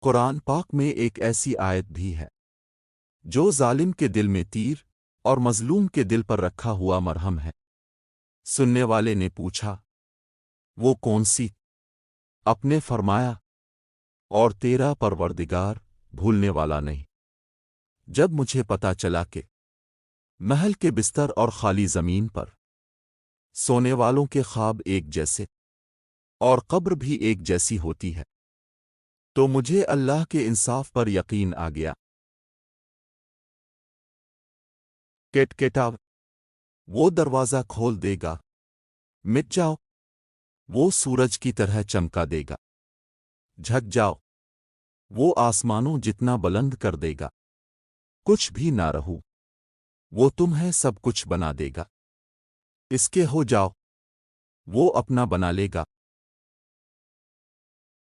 قرآن پاک میں ایک ایسی آیت بھی ہے جو ظالم کے دل میں تیر اور مظلوم کے دل پر رکھا ہوا مرہم ہے۔ سننے والے نے پوچھا، وہ کون سی؟ آپ نے فرمایا، اور تیرا پروردگار بھولنے والا نہیں۔ جب مجھے پتا چلا کہ محل کے بستر اور خالی زمین پر سونے والوں کے خواب ایک جیسے اور قبر بھی ایک جیسی ہوتی ہے، تو مجھے اللہ کے انصاف پر یقین آ گیا۔ کٹ کٹا، وہ دروازہ کھول دے گا۔ مٹ جاؤ، وہ سورج کی طرح چمکا دے گا۔ جھک جاؤ، وہ آسمانوں جتنا بلند کر دے گا۔ کچھ بھی نہ رہو، وہ تمہیں سب کچھ بنا دے گا۔ اس کے ہو جاؤ، وہ اپنا بنا لے گا۔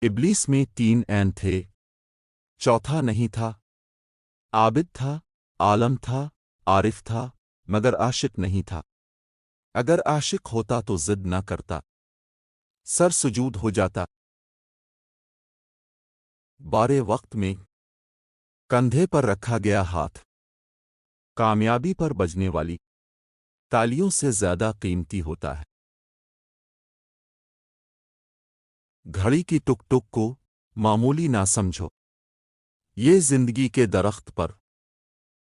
ابلیس میں 3 عین تھے، چوتھا نہیں تھا۔ عابد تھا، عالم تھا، عارف تھا، مگر عاشق نہیں تھا۔ اگر عاشق ہوتا تو ضد نہ کرتا، سر سجود ہو جاتا۔ بارے وقت میں کندھے پر رکھا گیا ہاتھ کامیابی پر بجنے والی تالیوں سے زیادہ قیمتی ہوتا ہے۔ گھڑی کی ٹک ٹک کو معمولی نہ سمجھو، یہ زندگی کے درخت پر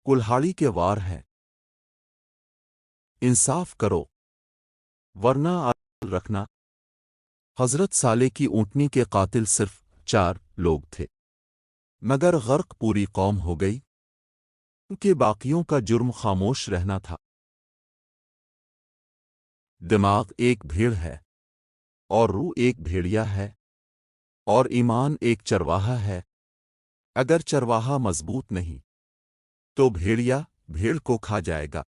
کلہاڑی کے وار ہے۔ انصاف کرو ورنہ عدل رکھنا۔ حضرت صالح کی اونٹنی کے قاتل صرف 4 لوگ تھے، مگر غرق پوری قوم ہو گئی کیونکہ باقیوں کا جرم خاموش رہنا تھا۔ دماغ ایک بھیڑ ہے، اور روح ایک بھیڑیا ہے، اور ایمان ایک چرواہا ہے۔ اگر چرواہا مضبوط نہیں تو بھیڑیا بھیڑ کو کھا جائے گا۔